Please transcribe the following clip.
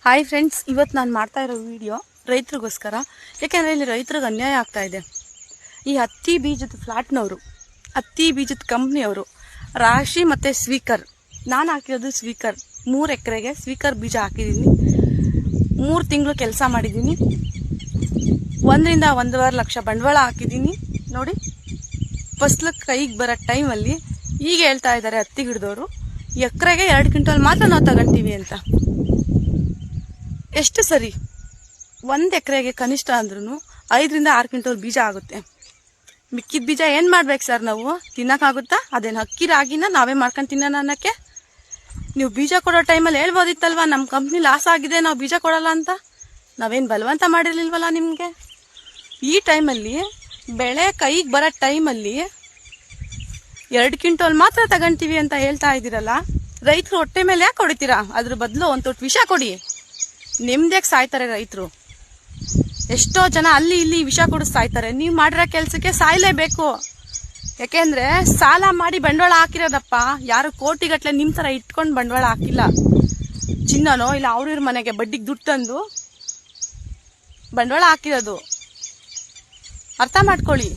Hi friends, ಇವತ್ತು ನಾನು ಮಾಡ್ತಾ ಇರೋ ವಿಡಿಯೋ ರೈತರಿಗೋಸ್ಕರ. ಯಾಕೆಂದರೆ ಇಲ್ಲಿ ರೈತರಿಗೆ ಅನ್ಯಾಯ ಆಗ್ತಾ ಇದೆ. ಈ ಹತ್ತಿ ಬೀಜದ ಫ್ಲಾಟ್ನವರು, ಹತ್ತಿ ಬೀಜದ ಕಂಪ್ನಿಯವರು ರಾಶಿ ಮತ್ತು ಸ್ವೀಕರ್, ನಾನು ಹಾಕಿರೋದು ಸ್ವೀಕರ್ 3 ಎಕರೆಗೆ ಸ್ವೀಕರ್ ಬೀಜ ಹಾಕಿದ್ದೀನಿ. 3 ತಿಂಗಳು ಕೆಲಸ ಮಾಡಿದ್ದೀನಿ. 1 ರಿಂದ 1.5 ಲಕ್ಷ ಬಂಡವಾಳ ಹಾಕಿದ್ದೀನಿ. ನೋಡಿ, ಫಸ್ಲು ಕೈಗೆ ಬರೋ ಟೈಮಲ್ಲಿ ಈಗ ಹೇಳ್ತಾ ಇದ್ದಾರೆ ಹತ್ತಿ ಗಿಡದವರು, ಎಕರೆಗೆ 2 ಕ್ವಿಂಟಲ್ ಮಾತ್ರ ನಾವು ತಗೊಂತೀವಿ ಅಂತ. ಎಷ್ಟು ಸರಿ? 1 ಎಕರೆಗೆ ಕನಿಷ್ಠ ಅಂದ್ರೂ 5 ರಿಂದ 6 ಕ್ವಿಂಟಲ್ ಬೀಜ ಆಗುತ್ತೆ. ಮಿಕ್ಕಿದ ಬೀಜ ಏನು ಮಾಡ್ಬೇಕು ಸರ್? ನಾವು ತಿನ್ನೋಕ್ಕಾಗುತ್ತಾ? ಅದೇನು ಅಕ್ಕಿ ರಾಗಿನ ನಾವೇ ಮಾಡ್ಕೊಂಡು ತಿನ್ನೋಣ ಅನ್ನೋಕ್ಕೆ? ನೀವು ಬೀಜ ಕೊಡೋ ಟೈಮಲ್ಲಿ ಹೇಳ್ಬೋದಿತ್ತಲ್ವ, ನಮ್ಮ ಕಂಪ್ನಿ ಲಾಸ್ ಆಗಿದೆ, ನಾವು ಬೀಜ ಕೊಡಲ್ಲ ಅಂತ. ನಾವೇನು ಬಲವಂತ ಮಾಡಿರಲಿಲ್ವಲ್ಲ ನಿಮಗೆ. ಈ ಟೈಮಲ್ಲಿ ಬೆಳೆ ಕೈಗೆ ಬರೋ ಟೈಮಲ್ಲಿ 2 ಕ್ವಿಂಟಲ್ ಮಾತ್ರ ತಗೊಂತೀವಿ ಅಂತ ಹೇಳ್ತಾ ಇದ್ದೀರಲ್ಲ, ರೈತರು ಹೊಟ್ಟೆ ಮೇಲೆ ಯಾಕೆ ಹೊಡಿತೀರಾ? ಅದ್ರ ಬದಲು ಒಂದು ತೊಟ್ಟು ವಿಷ ಕೊಡಿ. ನೆಮ್ಮದಿಯಾಗಿ ಸಾಯ್ತಾರೆ ರೈತರು. ಎಷ್ಟೋ ಜನ ಅಲ್ಲಿ ಇಲ್ಲಿ ವಿಷ ಕೊಡಿಸ್ ಸಾಯ್ತಾರೆ. ನೀವು ಮಾಡಿರೋ ಕೆಲಸಕ್ಕೆ ಸಾಯಲೇಬೇಕು. ಯಾಕೆಂದ್ರೆ ಸಾಲ ಮಾಡಿ ಬಂಡವಾಳ ಹಾಕಿರೋದಪ್ಪ. ಯಾರು ಕೋಟಿಗಟ್ಟಲೆ ನಿಮ್ಮ ಥರ ಇಟ್ಕೊಂಡು ಬಂಡವಾಳ ಹಾಕಿಲ್ಲ. ಚಿನ್ನನೋ ಇಲ್ಲ ಅವ್ರ ಮನೆಗೆ ಬಡ್ಡಿಗೆ ದುಡ್ಡು ತಂದು ಬಂಡವಾಳ ಹಾಕಿರೋದು. ಅರ್ಥ ಮಾಡ್ಕೊಳ್ಳಿ.